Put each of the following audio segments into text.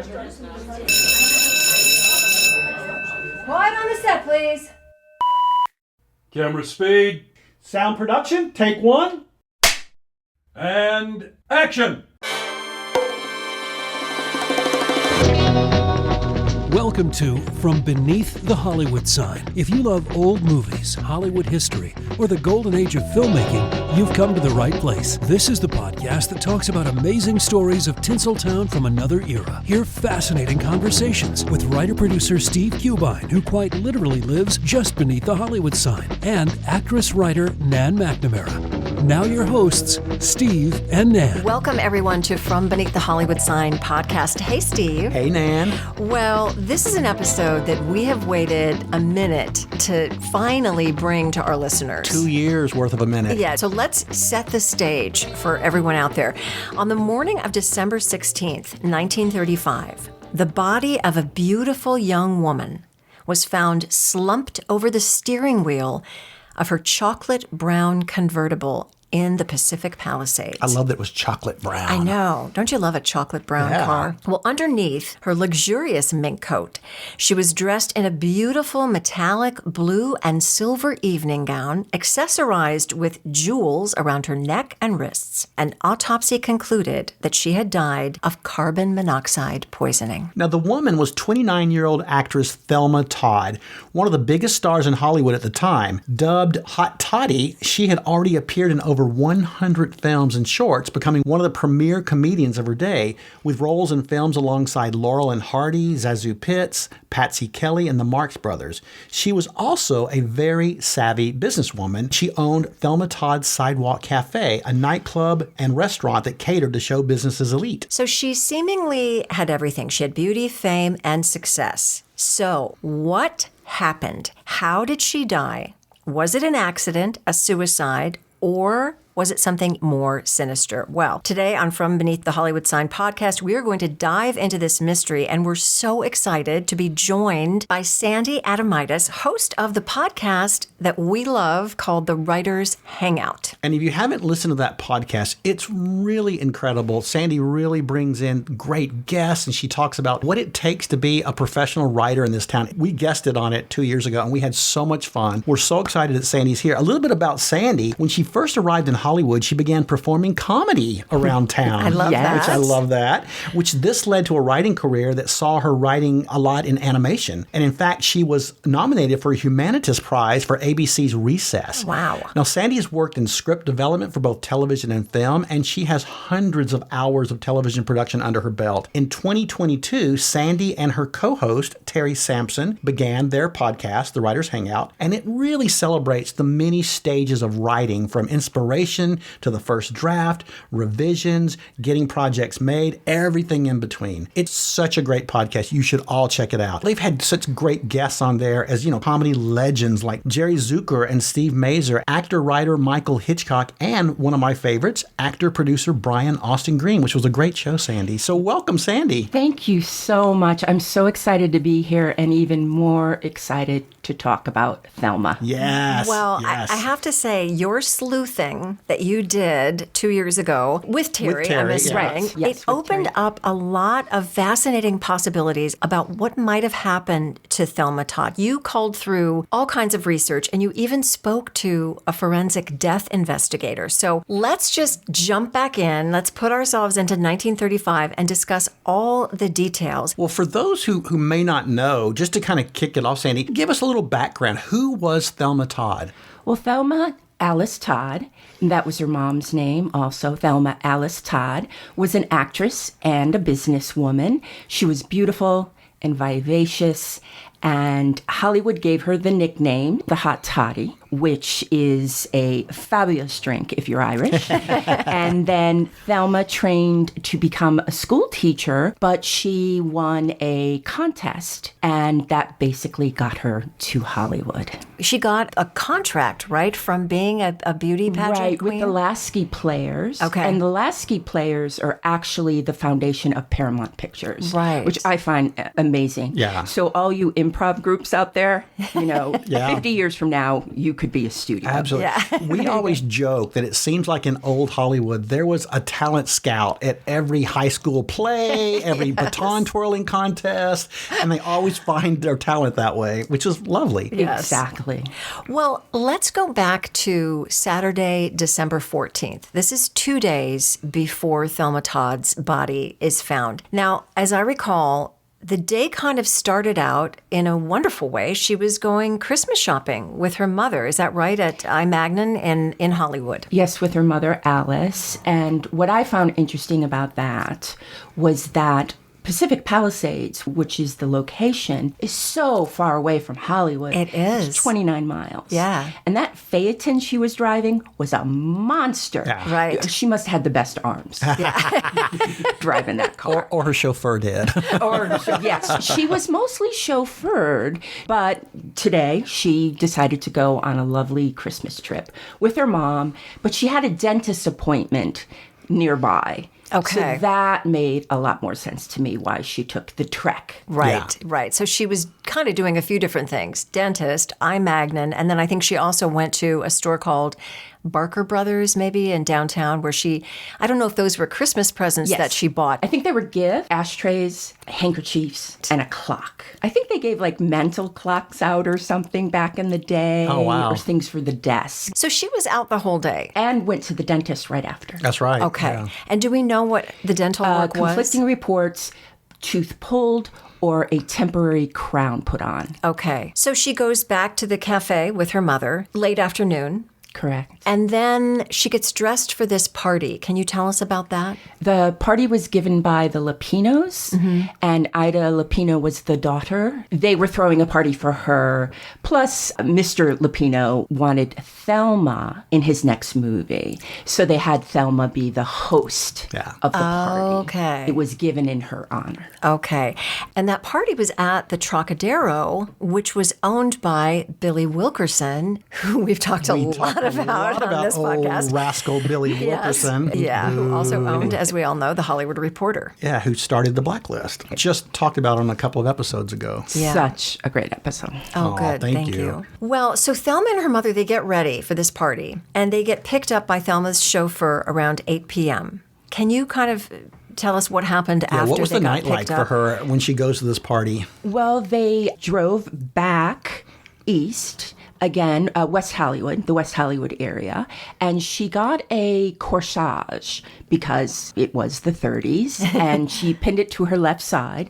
Quiet on the set, please. Camera speed. Sound production, take one. And action! Welcome to From Beneath the Hollywood Sign. If you love old movies, Hollywood history, or the golden age of filmmaking, you've come to the right place. This is the podcast that talks about amazing stories of Tinseltown from another era. Hear fascinating conversations with writer-producer Steve Cubine, who quite literally lives just beneath the Hollywood sign, and actress-writer Nan McNamara. Now your hosts, Steve and Nan. Welcome, everyone, to From Beneath the Hollywood Sign podcast. Hey, Steve. Hey, Nan. Well, this is an episode that we have waited a minute to finally bring to our listeners. 2 years worth of a minute. Yeah, so let's set the stage for everyone out there. On the morning of December 16th, 1935, the body of a beautiful young woman was found slumped over the steering wheel of her chocolate brown convertible in the Pacific Palisades. I love that it was chocolate brown. I know. Don't you love a chocolate brown car? Well, underneath her luxurious mink coat, she was dressed in a beautiful metallic blue and silver evening gown, accessorized with jewels around her neck and wrists. An autopsy concluded that she had died of carbon monoxide poisoning. Now, the woman was 29-year-old actress THELMA Todd, one of the biggest stars in Hollywood at the time. Dubbed Hot Toddy, she had already appeared in over 100 films and shorts, becoming one of the premier comedians of her day, with roles in films alongside Laurel and Hardy, Zazie Pitts, Patsy Kelly, and the Marx Brothers. She was also a very savvy businesswoman. She owned THELMA Todd's Sidewalk Cafe, a nightclub and restaurant that catered to show business's elite. So she seemingly had everything. She had beauty, fame, and success. So what happened? How did she die? Was it an accident, a suicide, or was it something more sinister? Well, today on From Beneath the Hollywood Sign podcast, we are going to dive into this mystery, and we're so excited to be joined by Sandy ADOMAITIS, host of the podcast that we love called The Writers Hangout. And if you haven't listened to that podcast, it's really incredible. Sandy really brings in great guests, and she talks about what it takes to be a professional writer in this town. We guested on it 2 years ago, and we had so much fun. We're so excited that Sandy's here. A little bit about Sandy. When she first arrived in Hollywood, she began performing comedy around town. I love that. Which I love that. Which this led to a writing career that saw her writing a lot in animation. And in fact, she was nominated for a Humanitas Prize for ABC's Recess. Wow. Now, Sandy has worked in script development for both television and film, and she has hundreds of hours of television production under her belt. In 2022, Sandy and her co-host, Terry Sampson, began their podcast, The Writers Hangout, and it really celebrates the many stages of writing, from inspiration to the first draft, revisions, getting projects made, everything in between. It's such a great podcast. You should all check it out. They've had such great guests on there as, comedy legends like Jerry Zucker and Steve Mazur, actor-writer Michael Hitchcock, and one of my favorites, actor-producer Brian Austin Green, which was a great show, Sandy. So welcome, Sandy. Thank you so much. I'm so excited to be here and even more excited to talk about Thelma. Yes. Well, yes. I have to say, your sleuthing that you did 2 years ago with Terry, I'm assuming, Yes, it opened up a lot of fascinating possibilities about what might have happened to Thelma Todd. You culled through all kinds of research, and you even spoke to a forensic death investigator. So let's just jump back in. Let's put ourselves into 1935 and discuss all the details. Well, for those who may not know, just to kind of kick it off, Sandy, give us a little background. Who was Thelma Todd? Well, Thelma Alice Todd, that was her mom's name also, Thelma Alice Todd, was an actress and a businesswoman. She was beautiful and vivacious, and Hollywood gave her the nickname, the Hot Toddy, which is a fabulous drink if you're Irish. And then Thelma trained to become a school teacher, but she won a contest, and that basically got her to Hollywood. She got a contract, right, from being a beauty pageant right, queen? with the Lasky Players. Okay. And the Lasky Players are actually the foundation of Paramount Pictures. Right. Which I find amazing. Yeah. So all you improv groups out there, 50 years from now, you could be a studio. Absolutely. Yeah. We always joke that it seems like in old Hollywood, there was a talent scout at every high school play, every baton twirling contest, and they always find their talent that way, which is lovely. Yes. Exactly. Well, let's go back to Saturday, December 14th. This is 2 days before Thelma Todd's body is found. Now, as I recall, the day kind of started out in a wonderful way. She was going Christmas shopping with her mother. Is that right? At I. Magnin in Hollywood. Yes, with her mother, Alice. And what I found interesting about that was that Pacific Palisades, which is the location, is so far away from Hollywood. It is. It's 29 miles. Yeah. And that Phaeton she was driving was a monster. Yeah. Right. She must have had the best arms driving that car. Or her chauffeur did. Yes, she was mostly chauffeured, but today she decided to go on a lovely Christmas trip with her mom, but she had a dentist appointment nearby. Okay. So that made a lot more sense to me why she took the trek. Right, right. So she was kind of doing a few different things. Dentist, I. Magnin, and then I think she also went to a store called Barker Brothers, maybe in downtown, where I don't know if those were Christmas presents Yes. that she bought. I think they were gifts, ashtrays, handkerchiefs, and a clock. I think they gave like mental clocks out or something back in the day. Oh, wow. Or things for the desk. So she was out the whole day. And went to the dentist right after. That's right. Okay. Yeah. And do we know what the dental work was? Conflicting reports, tooth pulled, or a temporary crown put on. Okay. So she goes back to the cafe with her mother late afternoon. Correct. And then she gets dressed for this party. Can you tell us about that? The party was given by the Lupinos, and Ida Lupino was the daughter. They were throwing a party for her. Plus, Mr. Lupino wanted Thelma in his next movie. So they had Thelma be the host of the party. Okay. It was given in her honor. Okay. And that party was at the Trokadero, which was owned by Billy Wilkerson, who we've talked a lot about on this old podcast. rascal Billy Wilkerson. Yeah, who also owned, as we all know, the Hollywood Reporter. Yeah, who started the Blacklist. Just talked about on a couple of episodes ago. Yeah. Such a great episode. Oh, Aw, good. thank you. Well, so Thelma and her mother, they get ready for this party, and they get picked up by Thelma's chauffeur around 8 p.m. Can you kind of tell us what happened Yeah, after what was they the got night like picked for up? her when she goes to this party? Well, they drove back east, again, West Hollywood, the West Hollywood area, and she got a corsage because it was the 30s, and she pinned it to her left side.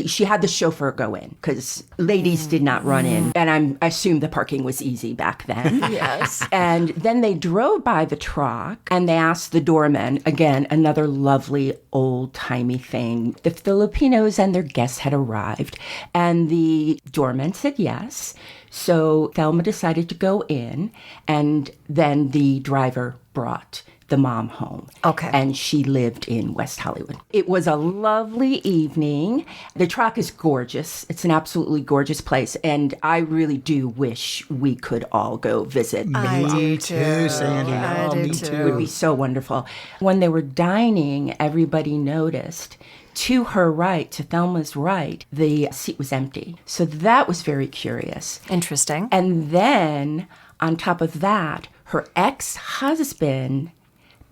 She had the chauffeur go in because ladies did not run in, and I assume the parking was easy back then. Yes. And then they drove by the truck and they asked the doorman, again, another lovely old-timey thing, if the Filipinos and their guests had arrived. And the doorman said yes. So Thelma decided to go in, and then the driver brought the mom home. Okay. And she lived in West Hollywood. It was a lovely evening. The Troc is gorgeous. It's an absolutely gorgeous place, and I really do wish we could all go visit. Me too, Sandy. I Oh, do me too. It would be so wonderful. When they were dining, everybody noticed to her right, to Thelma's right, the seat was empty. So that was very curious. Interesting. And then, on top of that, her ex-husband,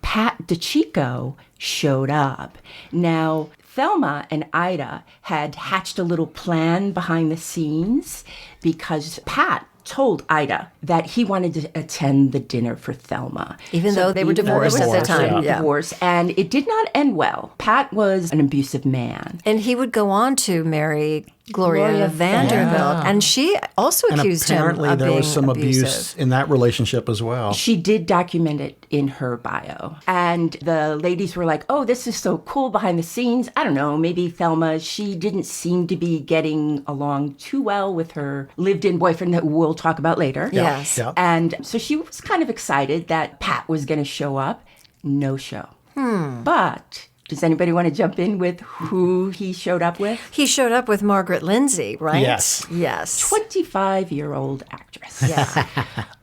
Pat DeChico, showed up. Now, Thelma and Ida had hatched a little plan behind the scenes because Pat told Ida that he wanted to attend the dinner for Thelma. Even though they were Even though divorced they at were the time. Yeah. divorced, and it did not end well. Pat was an abusive man. And he would go on to marry Gloria Vanderbilt, and she also And accused him apparently of there being was some abusive. abuse in that relationship as well. She did document it in her bio. And the ladies were like, oh, this is so cool behind the scenes. I don't know, maybe Thelma, she didn't seem to be getting along too well with her lived-in boyfriend that we'll talk about later. Yes. Yeah. And so she was kind of excited that Pat was going to show up. No show. But does anybody want to jump in with who he showed up with? He showed up with Margaret Lindsay, right? Yes. Yes. 25-year-old actress. Yeah.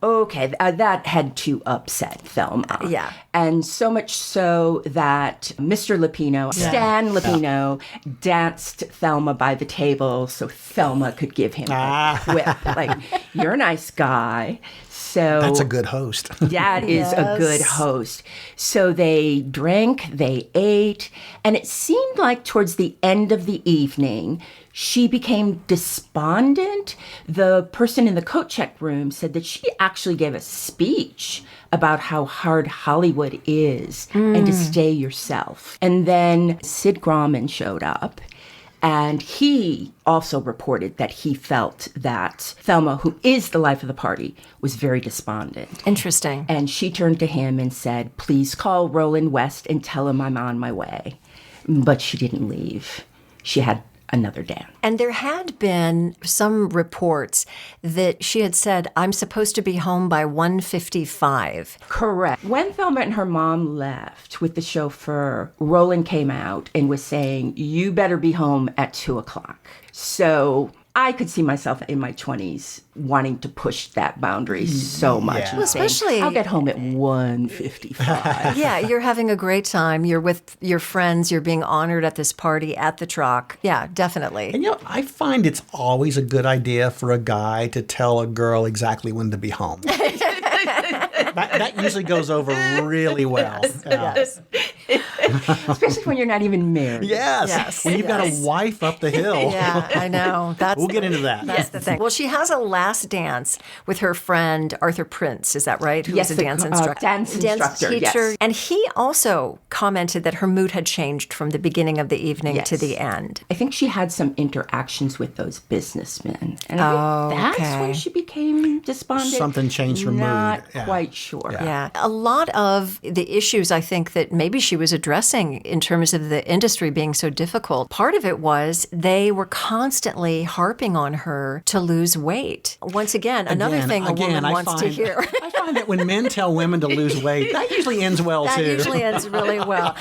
Okay, that had to upset Thelma. Yeah. And so much so that Mr. Lupino, Stan Lupino, danced Thelma by the table so Thelma could give him a whip. Like, you're a nice guy. So That's a good host. that is a good host. So they drank, they ate, and it seemed like towards the end of the evening, she became despondent. The person in the coat check room said that she actually gave a speech about how hard Hollywood is and to stay yourself. And then Sid Grauman showed up. And he also reported that he felt that Thelma, who is the life of the party, was very despondent. Interesting. And she turned to him and said, please call Roland West and tell him I'm on my way. But she didn't leave. She had another dance. And there had been some reports that she had said, I'm supposed to be home by 1:55. Correct. When Thelma and her mom left with the chauffeur, Roland came out and was saying, you better be home at 2 o'clock. So I could see myself in my 20s wanting to push that boundary so much. Yeah. And saying, Especially- I'll get home at 1:55. Yeah, you're having a great time. You're with your friends. You're being honored at this party at the Troc. Yeah, definitely. And I find it's always a good idea for a guy to tell a girl exactly when to be home. that usually goes over really well. Yes. Especially when you're not even married. Yes. When you've got a wife up the hill. Yeah, I know. We'll get into that. That's the thing. Well, she has a last dance with her friend Arthur Prince. Is that right? Who Yes, was a dance instructor. dance instructor, teacher. yes. And he also commented that her mood had changed from the beginning of the evening to Yes. the end. I think she had some interactions with those businessmen. And I think that's okay. when she became despondent. Something changed her mood. Not Yeah. quite sure. Yeah. A lot of the issues I think that maybe she was addressing in terms of the industry being so difficult, part of it was they were constantly harping on her to lose weight. Once again, another thing a woman wants to hear. I find that when men tell women to lose weight, that usually ends well, That too. usually ends really well.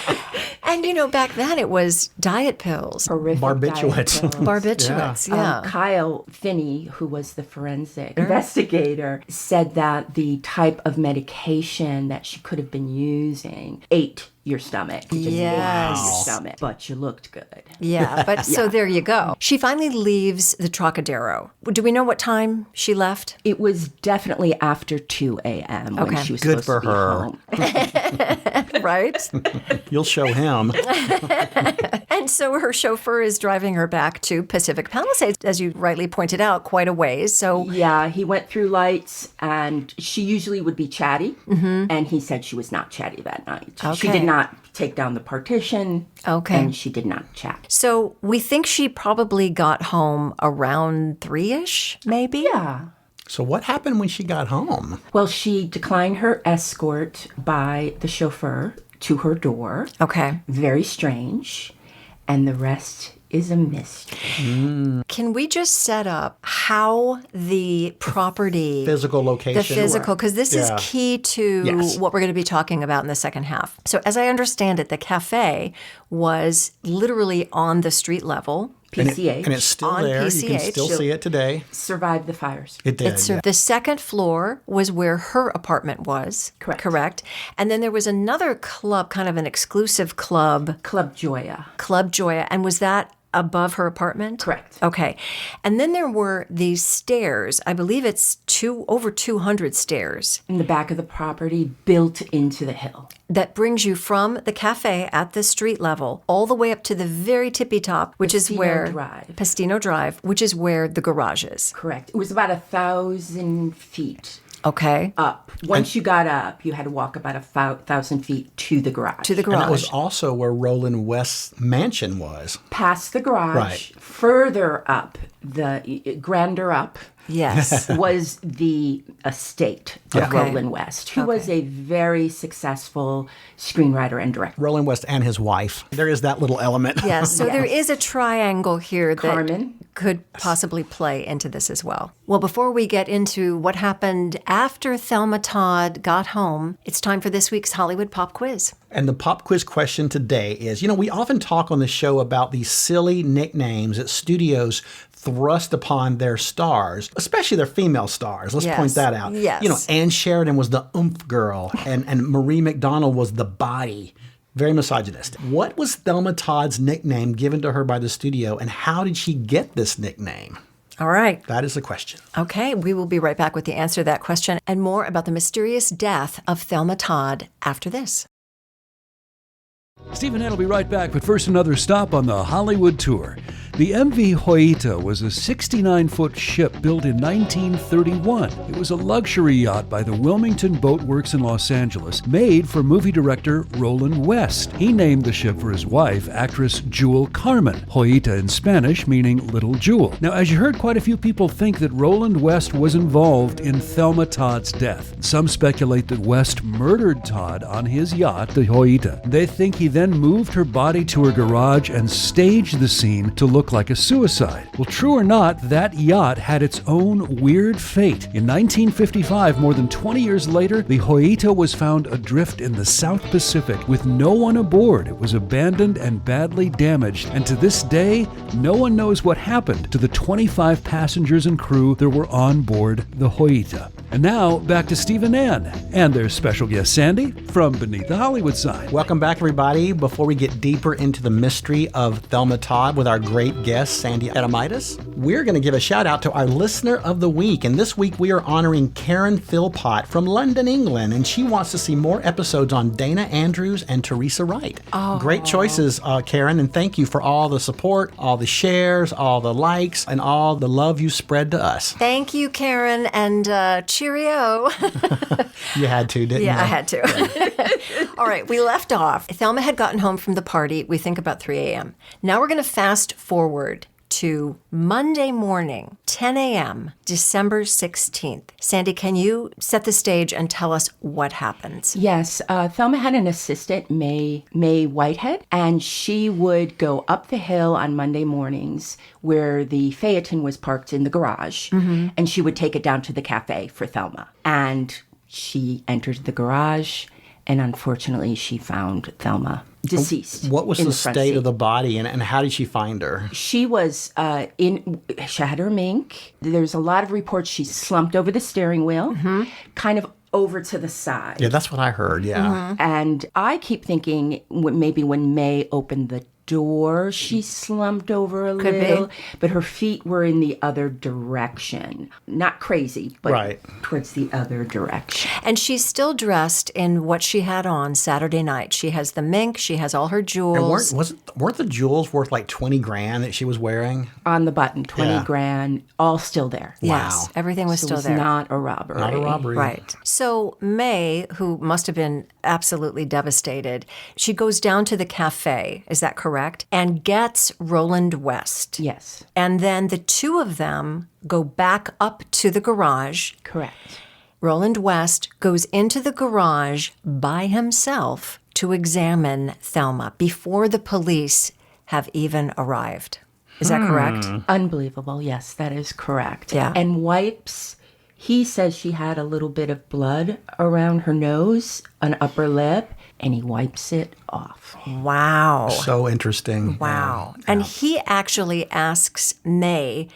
And, back then it was diet pills. Horrific Barbiturates. diet pills. Barbiturates, yeah. Kyle Finney, who was the forensic investigator, said that the type of medication that she could have been using ate your stomach. Just ate Yes. your stomach. But you looked good. Yeah, but so there you go. She finally leaves the Trokadero. Do we know what time she left? It was definitely after 2 a.m. when Okay. she was Good supposed for to be her. home. Right? You'll show him. And so her chauffeur is driving her back to Pacific Palisades, as you rightly pointed out, quite a ways. So Yeah, he went through lights, and she usually would be chatty, and he said she was not chatty that night. She Okay. did not take down the partition, Okay. and she did not chat. So we think she probably got home around 3-ish, maybe? Yeah. So what happened when she got home? Well, she declined her escort by the chauffeur to her door. Okay. Very strange. And the rest is a mystery. Can we just set up how the property, Physical location. the physical, because this is Yeah. key to Yes. what we're going to be talking about in the second half. So as I understand it, the cafe was literally on the street level. PCH And it's still On there. You PCH. can still see it today. survived the fires. It did. So the second floor was where her apartment was. Correct. Correct. And then there was another club, kind of an exclusive club, Club Joya. Club Joya. And was that above her apartment? Correct. Okay. And then there were these stairs. I believe it's over 200 stairs In the back of the property, built into the hill. that brings you from the cafe at the street level all the way up to the very tippy top, which is Pastino where Drive. Pastino Drive, which is where the garage is. Correct. It was about 1,000 feet Okay. up. Once you got up, you had to walk about 1,000 feet to the garage. To the And garage. that was also where Roland West's mansion was. Past the garage, Right. further up, grander up, Yes. was the estate of Okay. Roland West, who was a very successful screenwriter and director. Roland West and his wife. There is that little element. Yes, so there Yes. is a triangle here that Carmen. could possibly play into this as well. Well, before we get into what happened after Thelma Todd got home, it's time for this week's Hollywood Pop Quiz. And the pop quiz question today is, we often talk on the show about these silly nicknames that studios thrust upon their stars, especially their female stars. Let's Yes. point that out. Yes. Ann Sheridan was the oomph girl, and Marie McDonald was the body. Very misogynist. What was Thelma Todd's nickname given to her by the studio, and how did she get this nickname? All right. That is the question. Okay, we will be right back with the answer to that question and more about the mysterious death of Thelma Todd after this. Steve and Ann will be right back, but first another stop on the Hollywood tour. The MV Hoyita was a 69-foot ship built in 1931. It was a luxury yacht by the Wilmington Boat Works in Los Angeles, made for movie director Roland West. He named the ship for his wife, actress Jewel Carmen, Hoyita in Spanish meaning Little Jewel. Now, as you heard, quite a few people think that Roland West was involved in Thelma Todd's death. Some speculate that West murdered Todd on his yacht, the Hoyita. They think he then moved her body to her garage and staged the scene to look like a suicide. Well, true or not, that yacht had its own weird fate. In 1955, more than 20 years later, the Hoyita was found adrift in the South Pacific with no one aboard. It was abandoned and badly damaged, and to this day, no one knows what happened to the 25 passengers and crew that were on board the Hoyita. And now, back to Steve and Ann and their special guest, Sandy, from Beneath the Hollywood Sign. Welcome back, everybody. Before we get deeper into the mystery of Thelma Todd with our great guest, Sandy ADOMAITIS, we're going to give a shout out to our listener of the week. And this week we are honoring Karen Philpott from London, England. And she wants to see more episodes on Dana Andrews and Teresa Wright. Oh. Great choices, Karen. And thank you for all the support, all the shares, all the likes, and all the love you spread to us. Thank you, Karen, and cheerio. You had to, didn't you? Yeah, I had to. All right, we left off. Thelma had gotten home from the party, we think about 3 a.m. Now we're going to fast forward to Monday morning, 10 a.m., December 16th. Sandy, can you set the stage and tell us what happens? Yes, Thelma had an assistant, May Whitehead, and she would go up the hill on Monday mornings where the Phaeton was parked in the garage, and she would take it down to the cafe for Thelma. And she entered the garage, and unfortunately, she found Thelma deceased. What was in the front state seat. of the body, and how did she find her? She was she had her mink. There's a lot of reports she slumped over the steering wheel, kind of over to the side. Yeah, that's what I heard, yeah. And I keep thinking maybe when May opened the door, she slumped over a Could little, be. but her feet were in the other direction. Not crazy, but Right. towards the other direction. And she's still dressed in what she had on Saturday night. She has the mink, she has all her And jewels. weren't the jewels worth like 20 grand that she was wearing? On the button, 20 Yeah. grand, all still there. Yes, Wow. everything was So still it was there. not a robbery. Not a robbery. Right. So May, who must have been absolutely devastated, she goes down to the cafe, is that correct? And gets Roland West. Yes, And then the two of them go back up to the garage. correct. Roland West goes into the garage by himself to examine Thelma before the police have even arrived. Is that correct? Unbelievable. Yes, that is correct. Yeah. And wipes, he says she had a little bit of blood around her nose, an upper lip, and he wipes it off. Wow. So interesting. Wow. And he actually asks May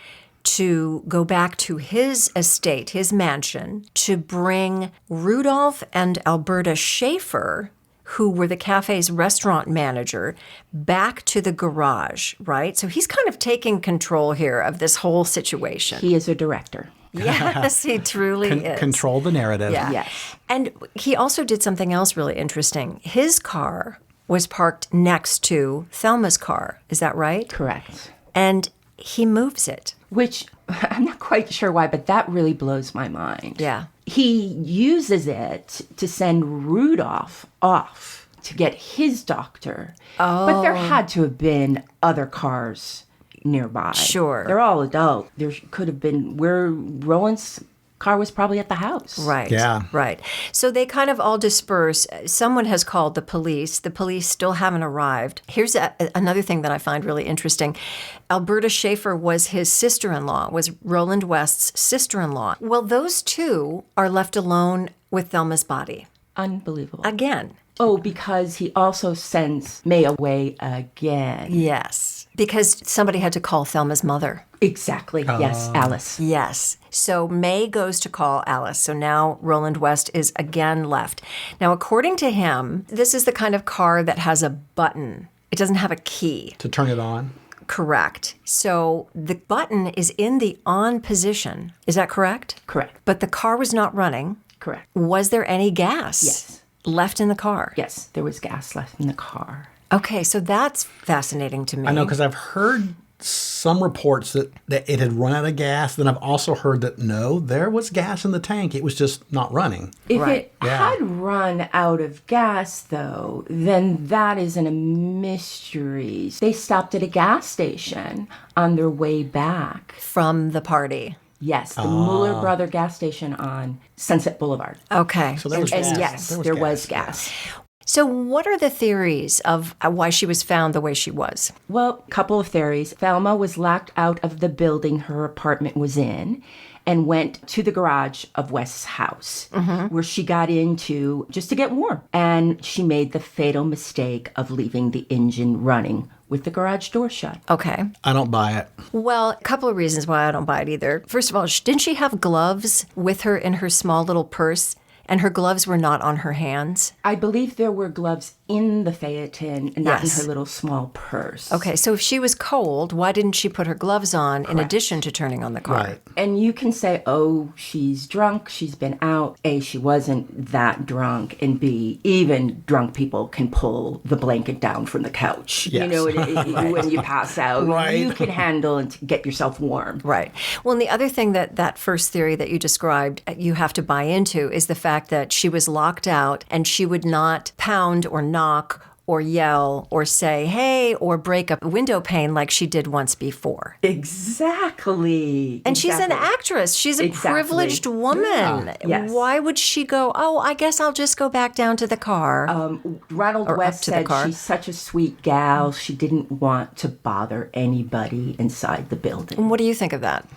to go back to his estate, his mansion, to bring Rudolph and Alberta Schaefer, who were the cafe's restaurant manager, back to the garage, right? So he's kind of taking control here of this whole situation. He is a director. Yes, he truly is. Control the narrative. Yeah. Yes. And he also did something else really interesting. His car was parked next to Thelma's car. Is that right? Correct. And he moves it. Which I'm not quite sure why, but that really blows my mind. Yeah. He uses it to send Rudolph off to get his doctor. Oh. But there had to have been other cars nearby. Sure. They're all adult. There could have been where Roland's car was probably at the house. Right. Yeah. Right. So they kind of all disperse. Someone has called the police. The police still haven't arrived. Here's another thing that I find really interesting. Alberta Schaefer was his sister-in-law, was Roland West's sister-in-law. Well, those two are left alone with Thelma's body. Unbelievable. Again. Oh, because he also sends May away again. Yes. Because somebody had to call Thelma's mother. Exactly. Yes, Alice. Yes. So May goes to call Alice. So now Roland West is again left. Now, according to him, this is the kind of car that has a button. It doesn't have a key. To turn it on. Correct. So the button is in the on position. Is that correct? Correct. But the car was not running. Correct. Was there any gas Yes. left in the car? Yes, there was gas left in the car. Okay, so that's fascinating to me. I know, because I've heard some reports that it had run out of gas. Then I've also heard that no, there was gas in the tank. It was just not running. If Right. it had run out of gas, though, then that isn't a mystery. They stopped at a gas station on their way back. From the party. Yes, the Mueller Brother gas station on Sunset Boulevard. Okay. So there was And gas. yes, there was gas. So what are the theories of why she was found the way she was? Well, a couple of theories. Thelma was locked out of the building her apartment was in and went to the garage of Wes's house, where she got into just to get warm. And she made the fatal mistake of leaving the engine running with the garage door shut. Okay. I don't buy it. Well, a couple of reasons why I don't buy it either. First of all, didn't she have gloves with her in her small little purse? And her gloves were not on her hands? I believe there were gloves in the Phaeton and not Yes. in her little small purse. Okay, so if she was cold, why didn't she put her gloves on in addition to turning on the car? Right. And you can say, oh, she's drunk, she's been out. A, she wasn't that drunk. And B, even drunk people can pull the blanket down from the couch. Yes. You know, when you pass out, Right. you can handle and get yourself warm. Right. Well, and the other thing that first theory that you described, you have to buy into is the fact that she was locked out and she would not pound or knock or yell or say, hey, or break a window pane like she did once before. Exactly. And she's an actress. She's a Exactly. privileged woman. Yes. Why would she go, oh, I guess I'll just go back down to the car? Ronald Or up West to the said car. she's such a sweet gal. She didn't want to bother anybody inside the building. What do you think of that?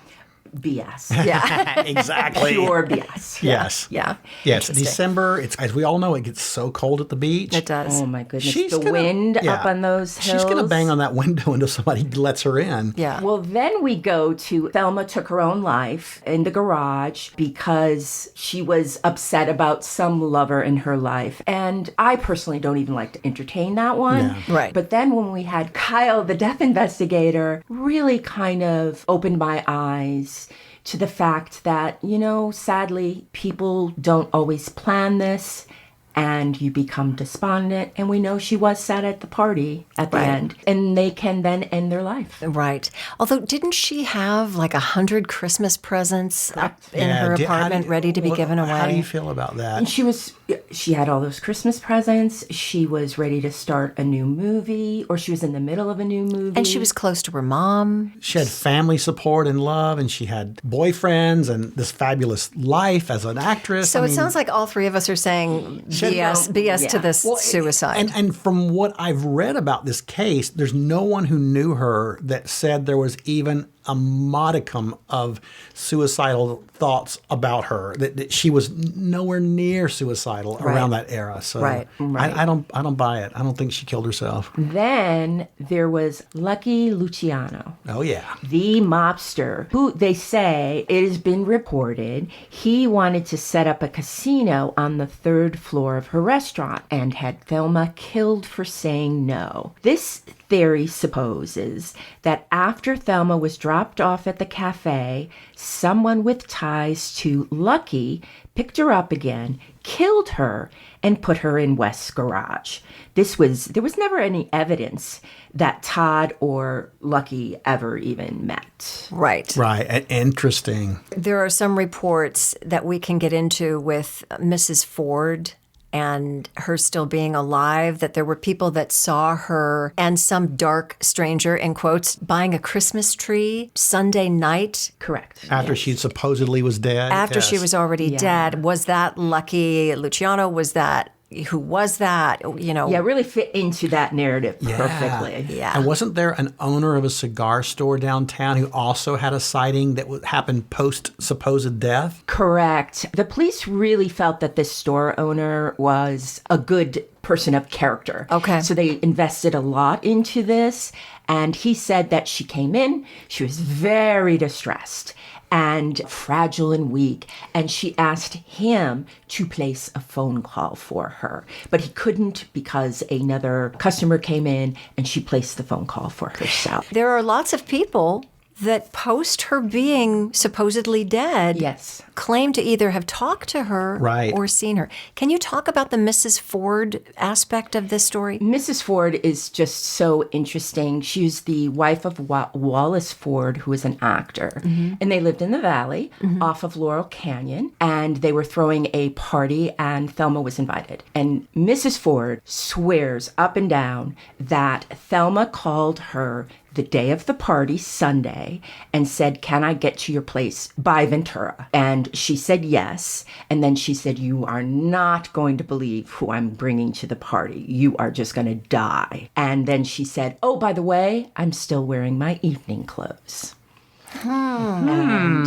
BS. Yeah. Exactly. Pure BS. Yes. Yeah. Yes. Interesting. December. It's, as we all know, it gets so cold at the beach. It does. Oh my goodness. She's the gonna- wind yeah. up on those hills. She's going to bang on that window until somebody lets her in. Yeah. Well, then we go to Thelma took her own life in the garage because she was upset about some lover in her life. And I personally don't even like to entertain that one. Yeah. Right. But then when we had Kyle, the death investigator, really kind of opened my eyes to the fact that, you know, sadly, people don't always plan this. And you become despondent. And we know she was sad at the party at the Right. end. And they can then end their life. Right. Although, didn't she have like 100 Christmas presents up in her how do apartment you- ready to be given away? How do you feel about that? And she had all those Christmas presents. She was ready to start a new movie, or she was in the middle of a new movie. And she was close to her mom. She had family support and love, and she had boyfriends and this fabulous life as an actress. So I it mean, sounds like all three of us are saying Should- BS to yeah. this suicide. And from what I've read about this case, there's no one who knew her that said there was even a modicum of suicidal thoughts about her. That she was nowhere near suicidal around that era. So Right. I don't buy it. I don't think she killed herself. Then there was Lucky Luciano, Oh yeah. the mobster, who they say, it has been reported, he wanted to set up a casino on the 3rd floor of her restaurant and had Thelma killed for saying no. This theory supposes that after Thelma was dropped off at the cafe, someone with ties to Lucky picked her up again, killed her, and put her in West's garage. There was never any evidence that Todd or Lucky ever even met. Right. Right. Interesting. There are some reports that we can get into with Mrs. Ford and her still being alive, that there were people that saw her and some dark stranger, in quotes, buying a Christmas tree Sunday night Correct. After she supposedly was dead. after she yes. was already dead. Was that Lucky Luciano? Was that, who was that? You know, Yeah, really fit into that narrative perfectly. Yeah. And wasn't there an owner of a cigar store downtown who also had a sighting that happened post supposed death? Correct. The police really felt that this store owner was a good person of character. Okay. So they invested a lot into this. And he said that she came in, she was very distressed and fragile and weak, and she asked him to place a phone call for her. But he couldn't because another customer came in and she placed the phone call for herself. There are lots of people that post her being supposedly dead Yes. claim to either have talked to her Right. or seen her. Can you talk about the Mrs. Ford aspect of this story? Mrs. Ford is just so interesting. She's the wife of Wallace Ford, who is an actor. And they lived in the valley off of Laurel Canyon. And they were throwing a party, and Thelma was invited. And Mrs. Ford swears up and down that Thelma called her the day of the party, Sunday, and said, "Can I get to your place by Ventura?" And she said yes. And then she said, "You are not going to believe who I'm bringing to the party. You are just going to die." And then she said, "Oh, by the way, I'm still wearing my evening clothes." And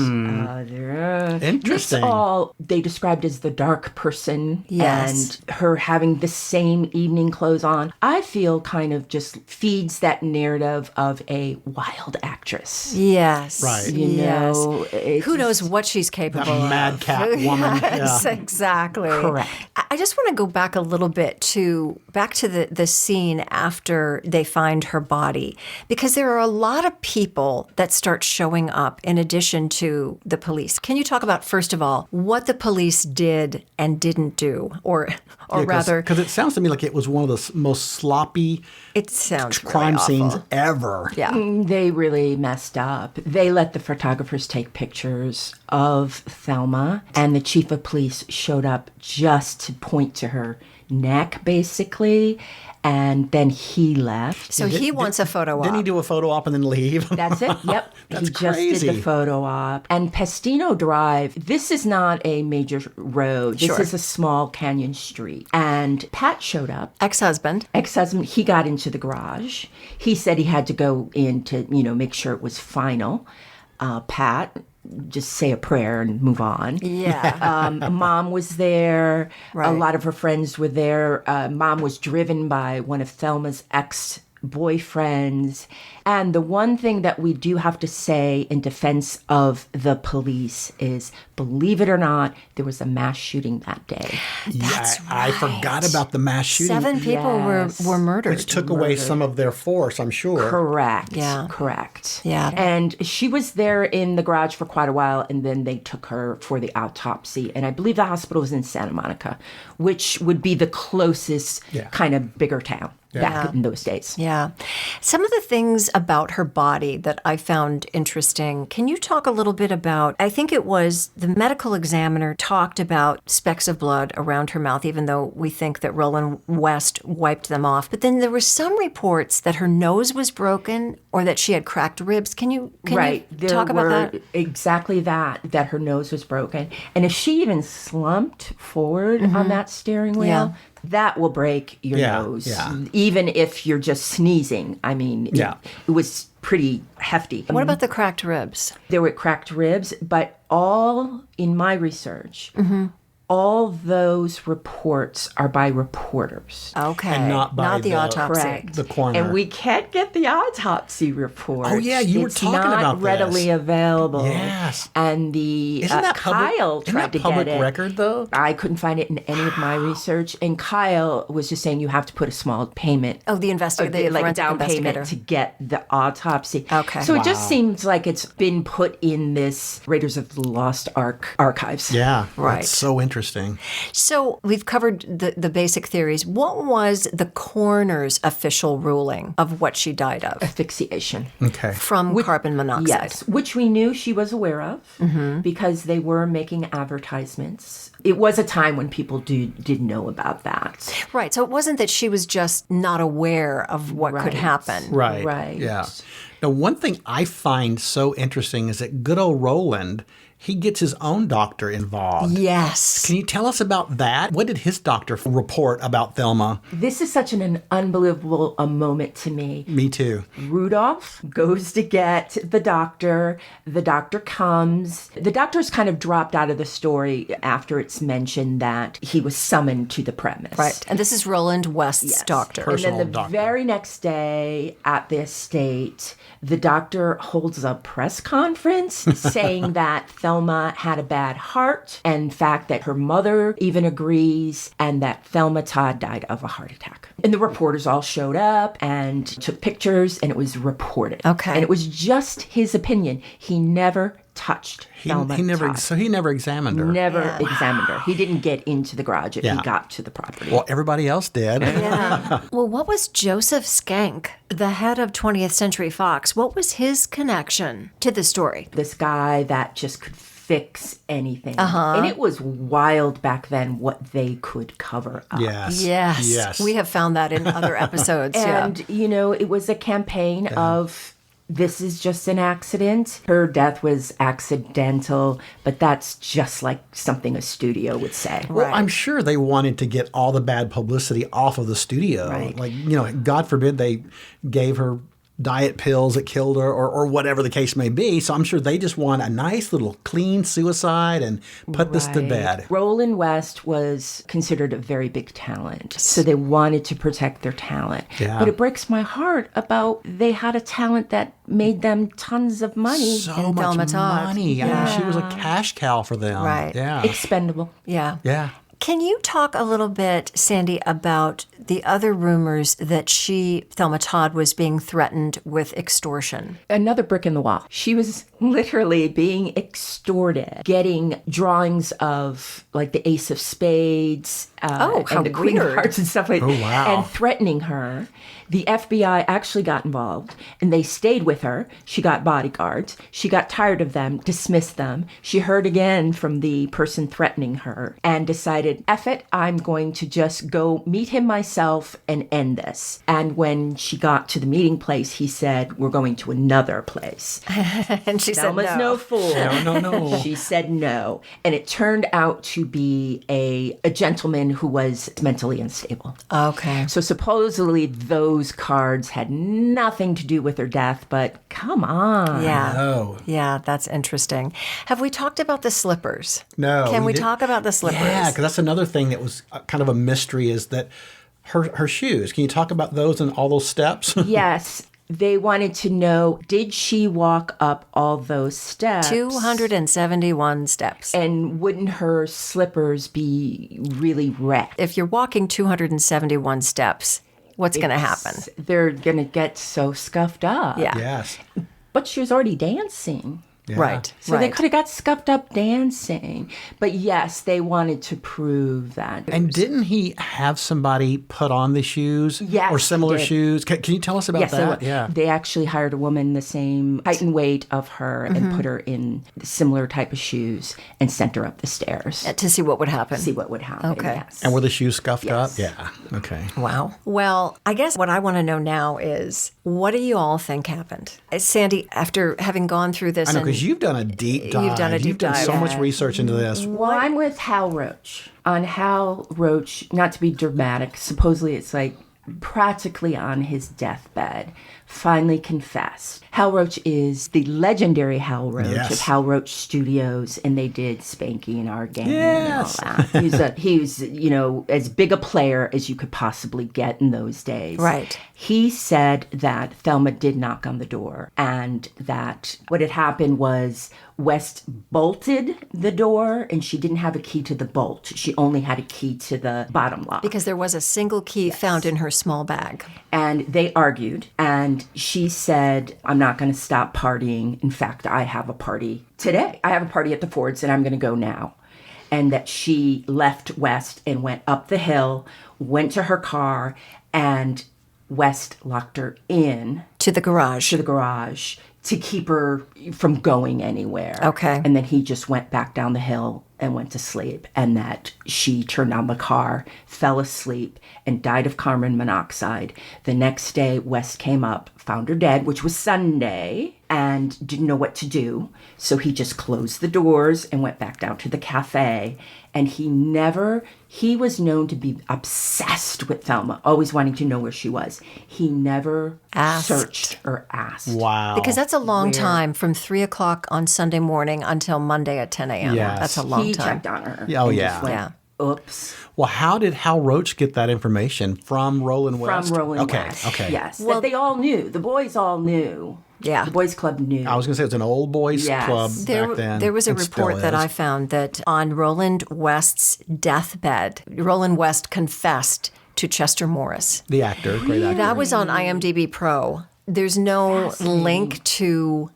Interesting. this all they described as the dark person. Yes. And her having the same evening clothes on, I feel kind of just feeds that narrative of a wild actress. Yes. Right. You Yes. know, it's Who knows what she's capable That of? madcap woman. Yes, Yeah. exactly. Correct. I just want to go back a little bit to the scene after they find her body, because there are a lot of people that start showing up in addition to the police. Can you talk about, first of all, what the police did and didn't do, or rather, Because it sounds to me like it was one of the most sloppy it sounds really crime awful. scenes ever. Yeah. They really messed up. They let the photographers take pictures of Thelma, and the chief of police showed up just to point to her neck, basically, and then he left. So he wants a photo op. Didn't he do a photo op and then leave? That's it. Yep. That's he just crazy. did the photo op. And Pestino Drive, this is not a major road. This Sure. is a small canyon street. And Pat showed up. Ex-husband. Ex-husband, he got into the garage. He said he had to go in to, make sure it was final. Pat, just say a prayer and move on. Yeah. Mom was there. Right. A lot of her friends were there. Mom was driven by one of Thelma's ex-boyfriends. And the one thing that we do have to say in defense of the police is, believe it or not, there was a mass shooting that day. That's I forgot about the mass shooting. 7 people Yes. were murdered. Which took away some of their force, I'm sure. Correct. Yeah. Correct. Yeah. And she was there in the garage for quite a while, and then they took her for the autopsy. And I believe the hospital was in Santa Monica, which would be the closest kind of bigger town back in those days. Yeah. Some of the things about her body that I found interesting. Can you talk a little bit about, I think it was the medical examiner talked about specks of blood around her mouth, even though we think that Roland West wiped them off. But then there were some reports that her nose was broken or that she had cracked ribs. Can you There talk about were that? exactly that her nose was broken. And if she even slumped forward on that steering wheel, Yeah. that will break your nose. Yeah. Even if you're just sneezing. I mean, it was pretty hefty. What about the cracked ribs? There were cracked ribs, but all in my research, all those reports are by reporters. Okay. And not by the the- autopsy. Correct. The coroner. And we can't get the autopsy report. Oh, yeah, you were It's talking not about this. readily available. Yes. And the Isn't that Kyle public, isn't tried that to public get it. record, though? I couldn't find it in any of my research. And Kyle was just saying you have to put a small payment. Oh, the investigator, Like a forensic down investigator. payment to get the autopsy. Okay. So it just seems like it's been put in this Raiders of the Lost Ark archives. Yeah. Right. That's so interesting. So we've covered the basic theories. What was the coroner's official ruling of what she died of? Asphyxiation. Okay. From carbon monoxide. Yes, which we knew she was aware of because they were making advertisements. It was a time when people did know about that. Right. So it wasn't that she was just not aware of what could Right. happen. Right. Right. Yeah. Now, one thing I find so interesting is that good old Roland, he gets his own doctor involved. Yes. Can you tell us about that? What did his doctor report about Thelma? This is such an unbelievable moment to me. Me too. Rudolph goes to get the doctor. The doctor comes. The doctor's kind of dropped out of the story after it's mentioned that he was summoned to the premise. Right. And this is Roland West's doctor. Personal And then the doctor. very next day at the estate, the doctor holds a press conference saying that Thelma had a bad heart, and in fact that her mother even agrees, and that Thelma Todd died of a heart attack. And the reporters all showed up and took pictures, and it was reported. Okay. And it was just his opinion. He never touched Thelma He never Todd. examined her. Never examined her. He didn't get into the garage if Yeah. he got to the property. Well, everybody else did. Yeah. Well, what was Joseph Skank, the head of 20th Century Fox? What was his connection to the story? This guy that just could fix anything. And it was wild back then what they could cover up. Yes. Yes. We have found that in other episodes. And, you know, it was a campaign of this is just an accident. Her death was accidental, but that's just like something a studio would say. Well, Right. I'm sure they wanted to get all the bad publicity off of the studio. Right. Like, you know, God forbid they gave her diet pills that killed her or whatever the case may be. So I'm sure they just want a nice little clean suicide and put this to Right. bed. Roland West was considered a very big talent, so they wanted to protect their talent. Yeah. But it breaks my heart about they had a talent that made them tons of money. So And much Thelma Todd. money. I mean, she was a cash cow for them. Right. Yeah. Expendable. Yeah. Yeah. Can you talk a little bit, Sandy, about the other rumors that Thelma Todd, was being threatened with extortion? Another brick in the wall. She was literally being extorted, getting drawings of like the Ace of Spades Oh, how and the Queen of weird. Hearts and stuff like that. Oh, wow. And threatening her. The FBI actually got involved and they stayed with her. She got bodyguards. She got tired of them, dismissed them. She heard again from the person threatening her and decided, F it, I'm going to just go meet him myself and end this. And when she got to the meeting place, he said, we're going to another place. And she Thelma's said no fool. No. She said no. And it turned out to be a gentleman who was mentally unstable. Okay. So supposedly those cards had nothing to do with her death, but come on. Yeah. No. Yeah, that's interesting. Have we talked about the slippers? No. Can we didn't- talk about the slippers? Yeah, because that's another thing that was kind of a mystery is that her shoes. Can you talk about those and all those steps? Yes. They wanted to know, did she walk up all those steps? 271 steps. And wouldn't her slippers be really wrecked? If you're walking 271 steps, what's going to happen? They're going to get so scuffed up. Yeah. Yes. But she was already dancing. Yeah. Right. So they could have got scuffed up dancing. But yes, they wanted to prove that. And didn't he have somebody put on the shoes? Yes, Or similar he did. shoes? Can you tell us about Yes, that? they actually hired a woman the same height and weight of her and put her in similar type of shoes and sent her up the stairs. To see what would happen. See what would happen. Okay. Yes. And were the shoes scuffed Yes. up? Yeah. Okay. Wow. Well, I guess what I want to know now is, what do you all think happened? Sandy, after having gone through this, I know, and because you've done a deep dive. You've done a deep You've done dive. so much research into this. Well, I'm with Hal Roach. On Hal Roach, not to be dramatic, supposedly it's like practically on his deathbed, finally confessed. Hal Roach is the legendary Hal Roach Yes. of Hal Roach Studios, and they did Spanky and Our Gang Yes. and all that. He was, you know, as big a player as you could possibly get in those days. Right. He said that Thelma did knock on the door and that what had happened was West bolted the door and she didn't have a key to the bolt. She only had a key to the bottom lock. because there was a single key found in her small bag. And they argued, and she said, I'm not going to stop partying. In fact, I have a party today. I have a party at the Fords, and I'm going to go now. And that she left West and went up the hill, went to her car, and West locked her in To the garage. to the garage to keep her from going anywhere. Okay. And then he just went back down the hill and went to sleep, and that she turned on the car, fell asleep, and died of carbon monoxide. The next day, West came up, found her dead, which was Sunday, and didn't know what to do. So he just closed the doors and went back down to the cafe. And he was known to be obsessed with Thelma, always wanting to know where she was. He never searched or asked. Wow. Because that's a long time from 3 o'clock on Sunday morning until Monday at 10 a.m. Yes. That's a long He time. checked on her. Oh, and yeah. just went, Yeah. Oops. Well, how did Hal Roach get that information? From Roland West? From Roland Okay, West. okay. Yes. Well, that they all knew. The boys all knew. Yeah. The boys club knew. I was going to say it's an old boys Yes. club back then. There was a It still report that is. I found that on Roland West's deathbed, Roland West confessed to Chester Morris. The actor, great actor. That was on IMDb Pro. There's no link to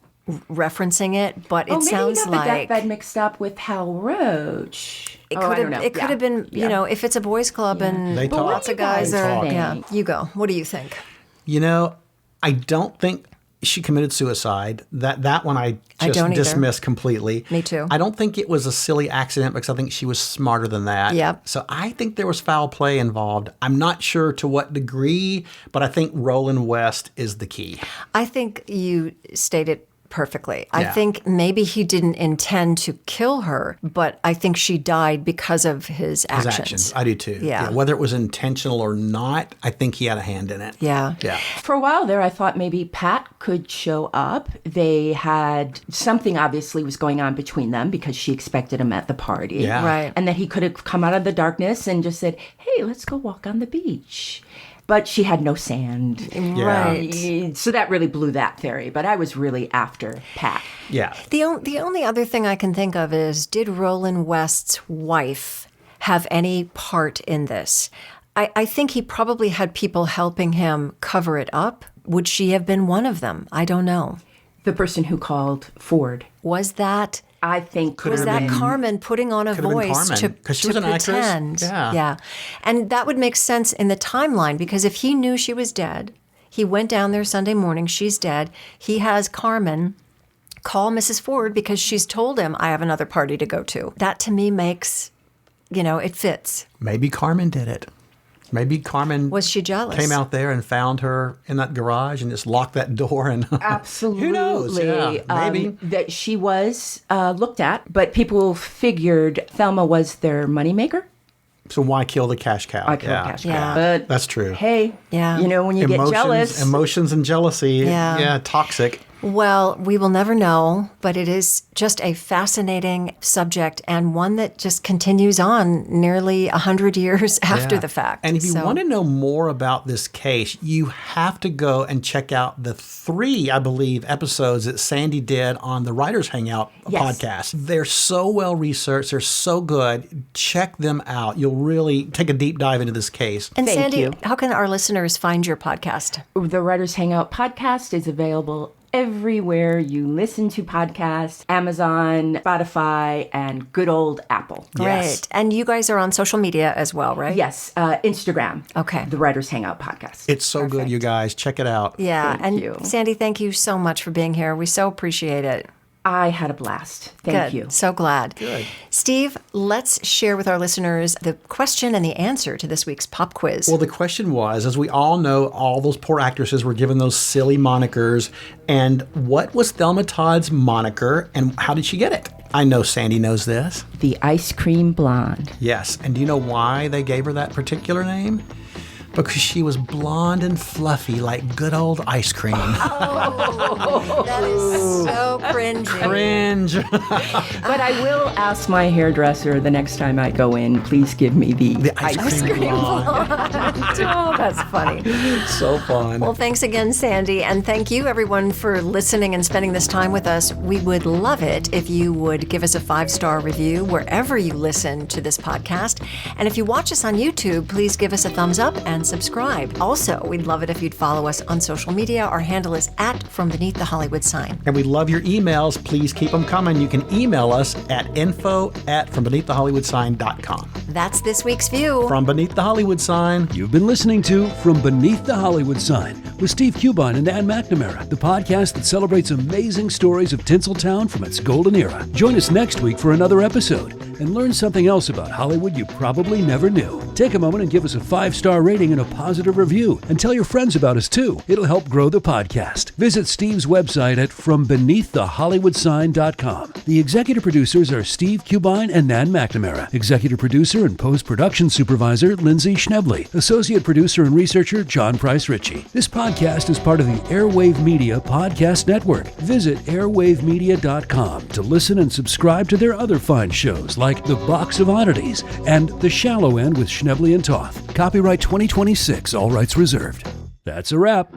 referencing it, but it maybe sounds he got the like deathbed mixed up with Hal Roach. it I could don't have. know. It could Yeah. have been. You Yeah. know, if it's a boys' club and They talk. lots of guys They are. talk. Yeah, you go. What do you think? You know, I don't think she committed suicide. That one I I just don't either. dismissed completely. Me too. I don't think it was a silly accident because I think she was smarter than that. Yep. So I think there was foul play involved. I'm not sure to what degree, but I think Roland West is the key. I think you stated perfectly. I Yeah. think maybe he didn't intend to kill her, but I think she died because of his His actions. actions. I do too. Yeah. Whether it was intentional or not, I think he had a hand in it. Yeah. Yeah. For a while there, I thought maybe Pat could show up. They had something obviously was going on between them because she expected him at the party. Yeah. Right. And that he could have come out of the darkness and just said, hey, let's go walk on the beach. But she had no sand. Right. So that really blew that theory. But I was really after Pat. Yeah. The only other thing I can think of is, did Roland West's wife have any part in this? I think he probably had people helping him cover it up. Would she have been one of them? I don't know. The person who called Ford. Was that I think was that Carmen putting on a Could have been voice Carmen, to 'cause she to was an actress. pretend? Yeah. And that would make sense in the timeline, because if he knew she was dead, he went down there Sunday morning, she's dead. He has Carmen call Mrs. Ford because she's told him, I have another party to go to. That to me makes, it fits. Maybe Carmen did it. Maybe Carmen Was she jealous? came out there and found her in that garage and just locked that door and Absolutely. Who knows? Yeah, maybe. That she was looked at, but people figured Thelma was their moneymaker. So why kill the cash cow? I killed cash cow. Yeah. But That's true. hey, Yeah. when you get jealous. Emotions and jealousy. Yeah. Toxic. Well, we will never know, but it is just a fascinating subject, and one that just continues on nearly 100 years after Yeah. the fact. And if you So- want to know more about this case, you have to go and check out the 3, I believe, episodes that Sandy did on the Writers Hangout Yes. podcast. They're so well researched. They're so good. Check them out. You'll really take a deep dive into this case. And Thank Sandy, you. how can our listeners find your podcast? The Writers Hangout podcast is available everywhere you listen to podcasts, Amazon, Spotify, and good old Apple. Great. Yes. And you guys are on social media as well, right? Yes, Instagram. Okay. The Writers Hangout podcast. It's so good, you guys. Check it out. Yeah. Thank and you. Sandy, thank you so much for being here. We so appreciate it. I had a blast. Thank Good. you. So glad. Good. Steve, let's share with our listeners the question and the answer to this week's pop quiz. Well, the question was, as we all know, all those poor actresses were given those silly monikers. And what was Thelma Todd's moniker and how did she get it? I know Sandy knows this. The Ice Cream Blonde. Yes. And do you know why they gave her that particular name? Because she was blonde and fluffy like good old ice cream. That is so cringy. Cringe. But I will ask my hairdresser the next time I go in, please give me the Ice cream blonde. Oh, that's funny. So fun. Well, thanks again, Sandy. And thank you, everyone, for listening and spending this time with us. We would love it if you would give us a 5-star review wherever you listen to this podcast. And if you watch us on YouTube, please give us a thumbs up and subscribe. Also, we'd love it if you'd follow us on social media. Our handle is @FromBeneathTheHollywoodSign. And we love your emails. Please keep them coming. You can email us at info@FromBeneathTheHollywoodSign.com. That's this week's view. From Beneath the Hollywood Sign. You've been listening to From Beneath the Hollywood Sign with Steve Cubine and Ann McNamara, the podcast that celebrates amazing stories of Tinseltown from its golden era. Join us next week for another episode. and learn something else about Hollywood you probably never knew. Take a moment and give us a 5-star rating and a positive review, and tell your friends about us too. It'll help grow the podcast. Visit Steve's website at FromBeneathTheHollywoodSign.com. The executive producers are Steve Cubine and Nan McNamara. Executive producer and post-production supervisor, Lindsay Schnebley. Associate producer and researcher, John Price Ritchie. This podcast is part of the Airwave Media Podcast Network. Visit airwavemedia.com to listen and subscribe to their other fine shows like The Box of Oddities and The Shallow End with Schnebley and Toth. Copyright 2026, all rights reserved. That's a wrap.